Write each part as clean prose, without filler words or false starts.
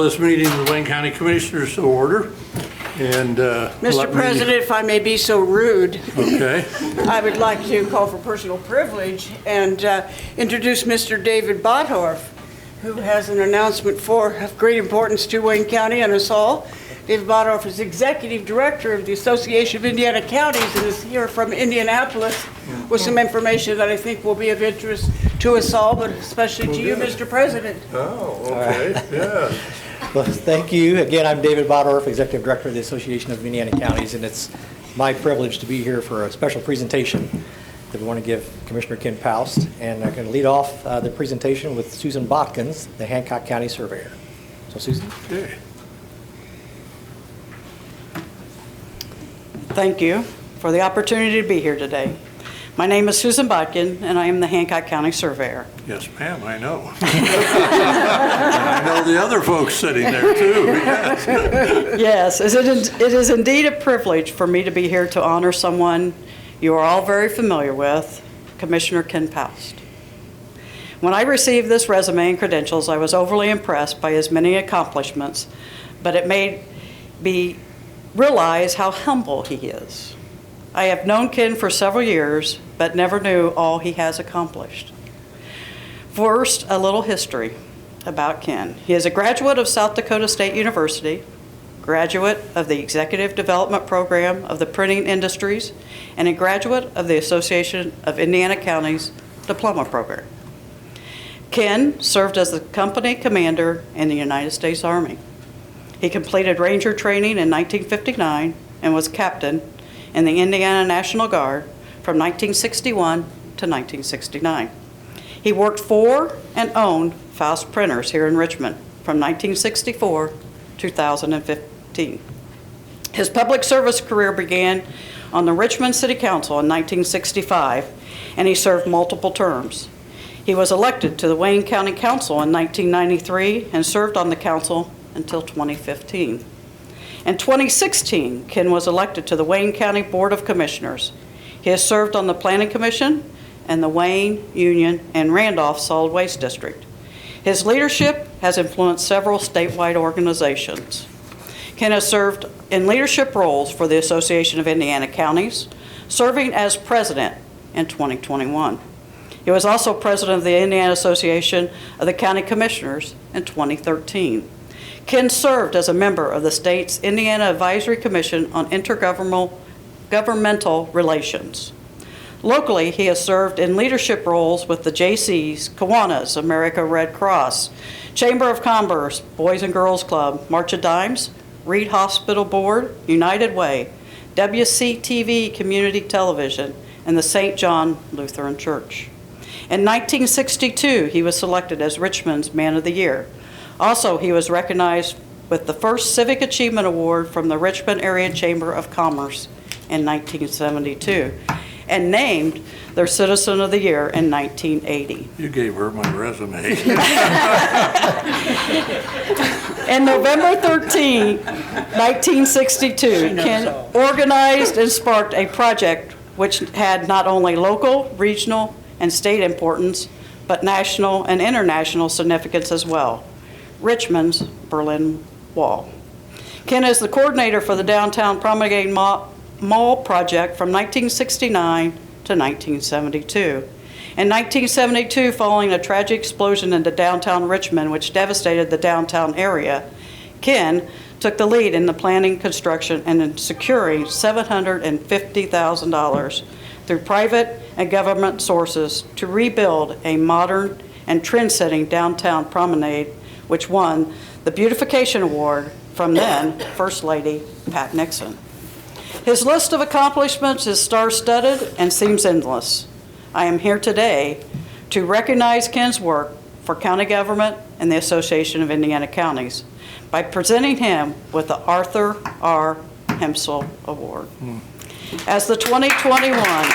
call this meeting of the Wayne County Commissioners to order. And Mr. President, if I may be so rude, okay. I would like to call for personal privilege and introduce Mr. David Bodworf, who has an announcement of great importance to Wayne County and us all. David Bodworf is Executive Director of the Association of Indiana Counties and is here from Indianapolis with some information that I think will be of interest to us all, but especially to you, Mr. President. Oh, okay, yeah. Well, thank you. Again, I'm David Bodworf, Executive Director of the Association of Indiana Counties, and it's my privilege to be here for a special presentation that we want to give Commissioner Ken Paust. And I'm going to lead off the presentation with Susan Botkins, the Hancock County Surveyor. So, Susan. Okay. Thank you for the opportunity to be here today. My name is Susan Bodkin, and I am the Hancock County Surveyor. Yes, ma'am, I know. I know the other folks sitting there, too. Yes. Yes, it is indeed a privilege for me to be here to honor someone you are all very familiar with, Commissioner Ken Paust. When I received this resume and credentials, I was overly impressed by his many accomplishments, but it made me realize how humble he is. I have known Ken for several years, but never knew all he has accomplished. First, a little history about Ken. He is a graduate of South Dakota State University, graduate of the Executive Development Program of the Printing Industries, and a graduate of the Association of Indiana Counties Diploma Program. Ken served as the company commander in the United States Army. He completed Ranger training in 1959 and was captain in the Indiana National Guard from 1961 to 1969. He worked for and owned Paust printers here in Richmond from 1964 to 2015. His public service career began on the Richmond City Council in 1965, and he served multiple terms. He was elected to the Wayne County Council in 1993 and served on the council until 2015. In 2016, Ken was elected to the Wayne County Board of Commissioners. He has served on the Planning Commission and the Wayne, Union, and Randolph Solid Waste District. His leadership has influenced several statewide organizations. Ken has served in leadership roles for the Association of Indiana Counties, serving as president in 2021. He was also president of the Indiana Association of the County Commissioners in 2013. Ken served as a member of the state's Indiana Advisory Commission on Intergovernmental Relations. Locally, he has served in leadership roles with the Jaycees, Kiwanis, America Red Cross, Chamber of Commerce, Boys and Girls Club, March of Dimes, Reed Hospital Board, United Way, WCTV Community Television, and the St. John Lutheran Church. In 1962, he was selected as Richmond's Man of the Year. Also, he was recognized with the first Civic Achievement Award from the Richmond Area Chamber of Commerce in 1972 and named their Citizen of the Year in 1980. You gave her my resume. On November 13, 1962, Ken organized and sparked a project which had not only local, regional, and state importance, but national and international significance as well. Richmond's Berlin Wall. Ken is the coordinator for the downtown Promenade Mall project from 1969 to 1972. In 1972, following a tragic explosion into downtown Richmond, which devastated the downtown area, Ken took the lead in the planning, construction, and in securing $750,000 through private and government sources to rebuild a modern and trend-setting downtown promenade, which won the Beautification Award from then First Lady Pat Nixon. His list of accomplishments is star-studded and seems endless. I am here today to recognize Ken's work for county government and the Association of Indiana Counties by presenting him with the Arthur R. Himsel Award. As the 2021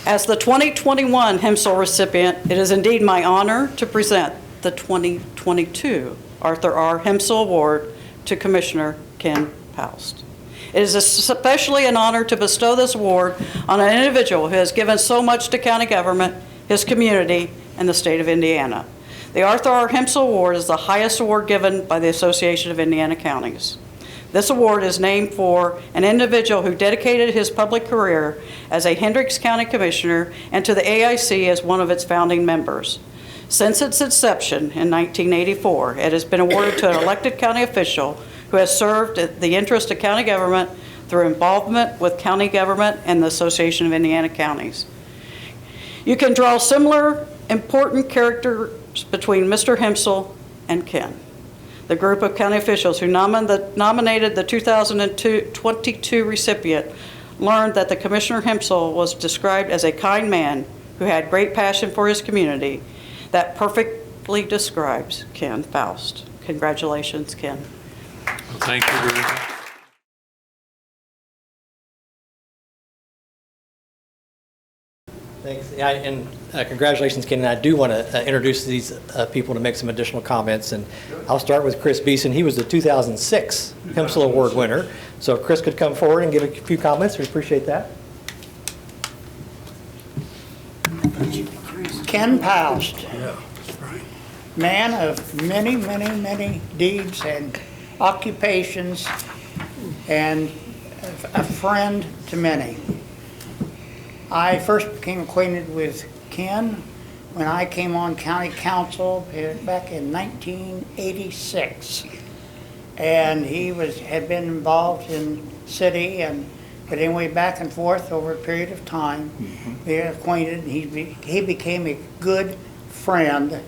As the 2021 Himsel recipient, it is indeed my honor to present the 2022 Arthur R. Himsel Award to Commissioner Ken Paust. It is especially an honor to bestow this award on an individual who has given so much to county government, his community, and the state of Indiana. The Arthur R. Himsel Award is the highest award given by the Association of Indiana Counties. This award is named for an individual who dedicated his public career as a Hendricks County Commissioner and to the AIC as one of its founding members. Since its inception in 1984, it has been awarded to an elected county official who has served the interest of county government through involvement with county government and the Association of Indiana Counties. You can draw similar important characters between Mr. Himsel and Ken. The group of county officials who nominated the 2022 recipient learned that the Commissioner Himsel was described as a kind man who had great passion for his community. That perfectly describes Ken Paust. Congratulations, Ken. Well, thank you very much. Thanks. Yeah, and congratulations, Ken. And I do want to introduce these people to make some additional comments. And I'll start with Chris Beeson. He was the 2006 Himsel Award winner. So if Chris could come forward and give a few comments, we appreciate that. Ken Paust, Yeah, that's right. man of many, many, many deeds and occupations, and a friend to many. I first became acquainted with Ken when I came on county council back in 1986. And he had been involved in city, but anyway, back and forth over a period of time. We got acquainted, and he became a good friend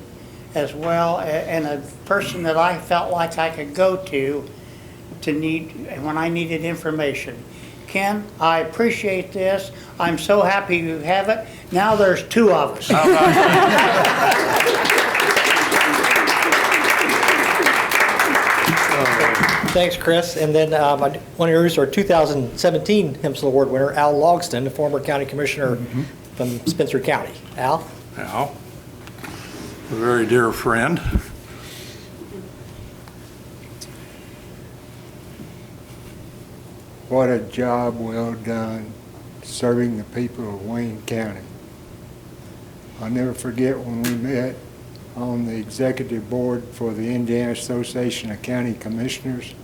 as well, and a person that I felt like I could go to when I needed information. Ken, I appreciate this. I'm so happy you have it. Now there's two of us. Thanks, Chris. And then I want to introduce our 2017 Himsel Award winner, Al Logsdon, the former county commissioner from Spencer County. Al? Al, a very dear friend. What a job well done serving the people of Wayne County. I'll never forget when we met on the executive board for the Indiana Association of County Commissioners.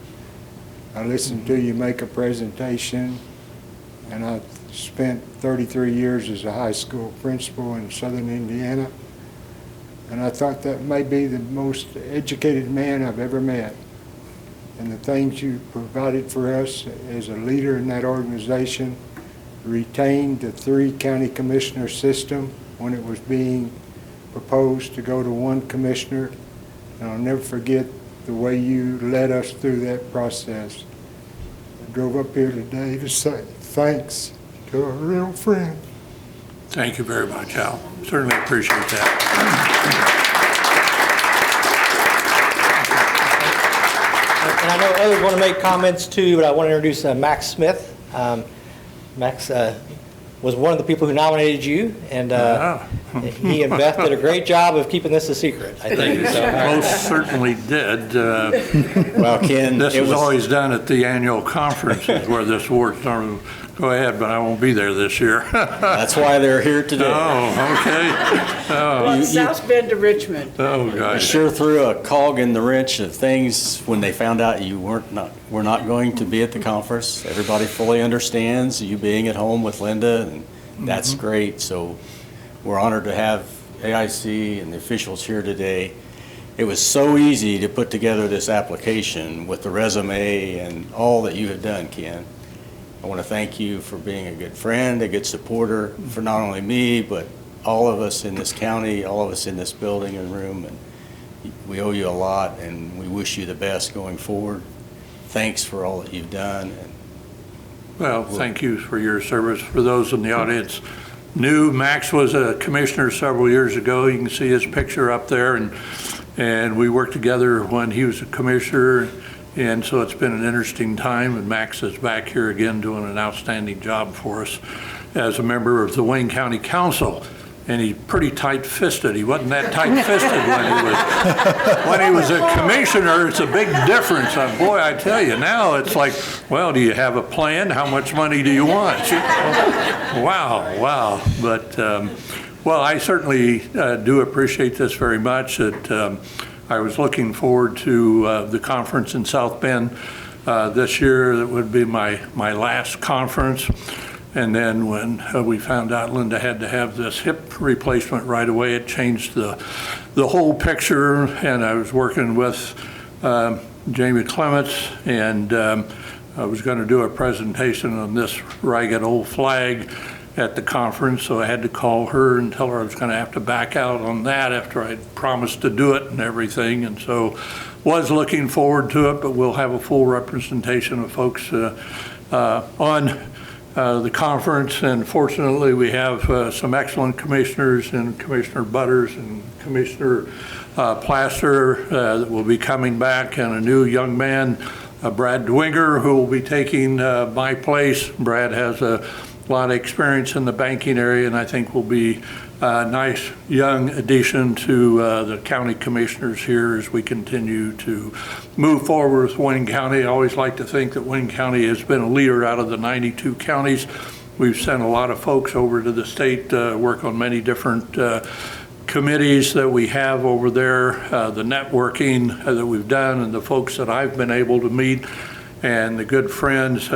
I listened to you make a presentation, and I spent 33 years as a high school principal in southern Indiana, and I thought that may be the most educated man I've ever met. And the things you provided for us as a leader in that organization, retained the 3 county commissioner system when it was being proposed to go to 1 commissioner. And I'll never forget the way you led us through that process. I drove up here today to say thanks to a real friend. Thank you very much, Al. Certainly appreciate that. And I know others want to make comments too, but I want to introduce Max Smith. Max was one of the people who nominated you, and he and Beth did a great job of keeping this a secret, I think. So, Most certainly did. Well, Ken, This is always done at the annual conferences where this award's done. Go ahead, but I won't be there this year. that's why they're here today. Oh, okay. Well, South Bend to Richmond. Oh, I gosh. sure threw a cog in the wrench of things when they found out you were not going to be at the conference. Everybody fully understands you being at home with Linda, and that's great. So we're honored to have AIC and the officials here today. It was so easy to put together this application with the resume and all that you have done, Ken. I want to thank you for being a good friend, a good supporter for not only me, but all of us in this county, all of us in this building and room. And we owe you a lot, and we wish you the best going forward. Thanks for all that you've done. Well, thank you for your service. For those in the audience new, Max was a commissioner several years ago. You can see his picture up there, and we worked together when he was a commissioner. And so it's been an interesting time, and Max is back here again doing an outstanding job for us. as a member of the Wayne County Council. And he's pretty tight-fisted. He wasn't that tight-fisted when he was a commissioner. It's a big difference. Boy, I tell you, now it's like, well, do you have a plan? How much money do you want? Wow. But, well, I certainly do appreciate this very much. I was looking forward to the conference in South Bend this year. That would be my last conference. And then when we found out Linda had to have this hip replacement right away, it changed the whole picture. And I was working with Jamie Clements, and I was going to do a presentation on this ragged old flag at the conference, so I had to call her and tell her I was going to have to back out on that after I'd promised to do it and everything. And so was looking forward to it, but we'll have a full representation of folks on the conference, and fortunately we have some excellent commissioners, and Commissioner Butters and Commissioner Plaster that will be coming back, and a new young man, Brad Dwinger, who will be taking my place. Brad has a lot of experience in the banking area, and I think will be a nice young addition to the county commissioners here as we continue to move forward with Wayne County. I always like to think that Wayne County has been a leader out of the 92 counties. We've sent a lot of folks over to the state to work on many different committees that we have over there, the networking that we've done, and the folks that I've been able to meet, and the good friends.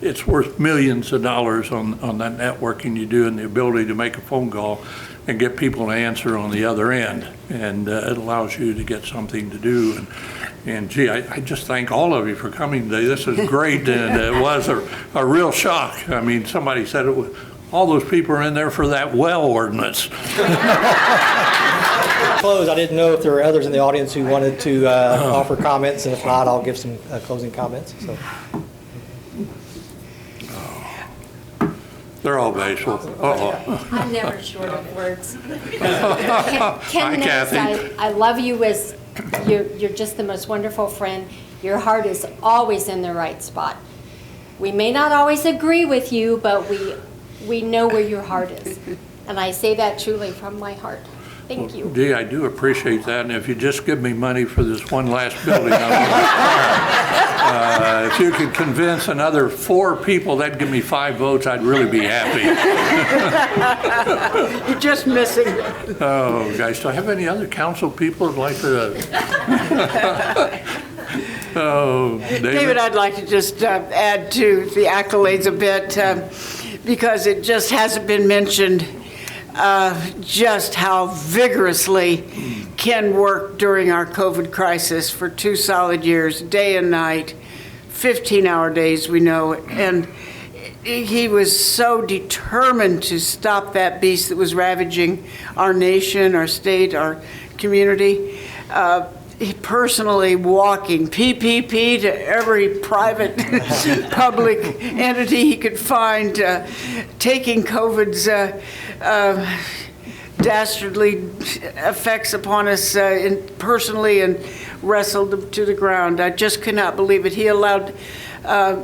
It's worth millions of dollars on that networking you do, and the ability to make a phone call and get people to answer on the other end. And it allows you to get something to do. And gee, I just thank all of you for coming today. This is great, and it was a real shock. I mean, somebody said it was, all those people are in there for that well ordinance. Close. I didn't know if there were others in the audience who wanted to offer comments, and if not, I'll give some closing comments. So. They're all baseball. I'm never short of words. Hi, Ken knows Kathy. I love you as you're just the most wonderful friend. Your heart is always in the right spot. We may not always agree with you, but we know where your heart is. And I say that truly from my heart. Thank you. Gee, I do appreciate that, and if you just give me money for this one last building, if you could convince another 4 people, that'd give me 5 votes, I'd really be happy. You're just missing. Oh, guys, do I have any other council people who'd like to? Oh, David, I'd like to just add to the accolades a bit, because it just hasn't been mentioned. Just how vigorously Ken worked during our COVID crisis for 2 solid years, day and night, 15-hour days, we know. And he was so determined to stop that beast that was ravaging our nation, our state, our community. He personally walking PPP to every private public entity he could find, taking COVID's dastardly effects upon us personally, and wrestled them to the ground. I just cannot believe it. He allowed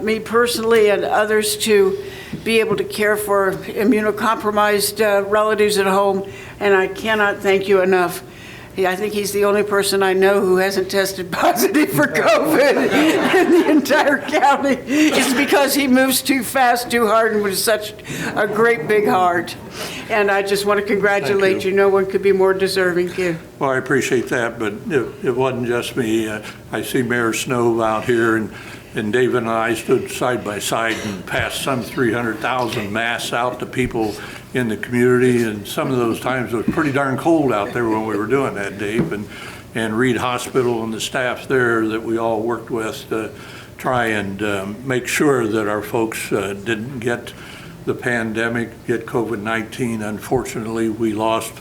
me personally and others to be able to care for immunocompromised relatives at home, and I cannot thank you enough. I think he's the only person I know who hasn't tested positive for COVID in the entire county. It's because he moves too fast, too hard, and with such a great big heart. And I just want to congratulate you. No one could be more deserving, Ken. Well, I appreciate that, but it wasn't just me. I see Mayor Snow out here, and David and I stood side by side and passed some 300,000 masks out to people in the community, and some of those times it was pretty darn cold out there when we were doing that, Dave, and Reed Hospital and the staff there that we all worked with to try and make sure that our folks didn't get the pandemic, get COVID-19. Unfortunately, we lost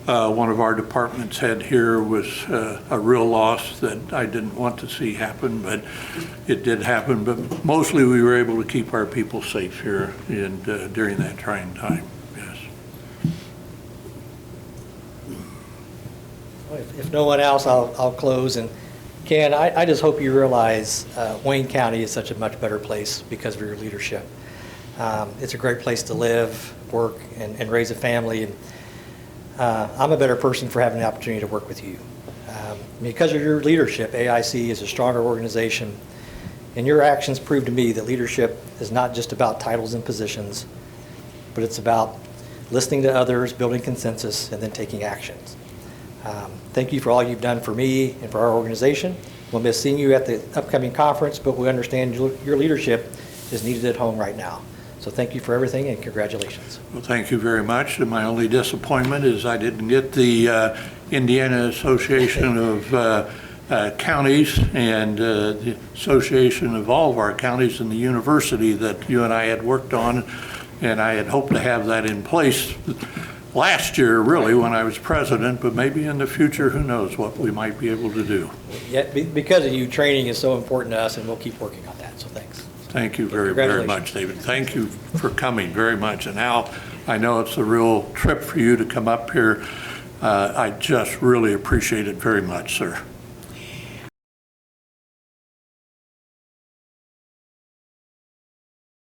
one of our department's head here. Was a real loss that I didn't want to see happen, but it did happen. But mostly we were able to keep our people safe here and during that trying time. Yes. If no one else, I'll close. And Ken, I just hope you realize Wayne County is such a much better place because of your leadership. It's a great place to live, work, and raise a family. And I'm a better person for having the opportunity to work with you. Because of your leadership, AIC is a stronger organization, and your actions prove to me that leadership is not just about titles and positions, but it's about listening to others, building consensus, and then taking actions. Thank you for all you've done for me and for our organization. We'll miss seeing you at the upcoming conference, but we understand your leadership is needed at home right now. So thank you for everything, and congratulations. Well, thank you very much. And my only disappointment is I didn't get the Indiana Association of Counties and the association of all of our counties and the university that you and I had worked on. And I had hoped to have that in place last year, really, when I was president, but maybe in the future, who knows what we might be able to do. Yeah, because of you, training is so important to us, and we'll keep working on that, so thanks. Thank you very, very much, David. Thank you for coming very much. And Al, I know it's a real trip for you to come up here. I just really appreciate it very much, sir.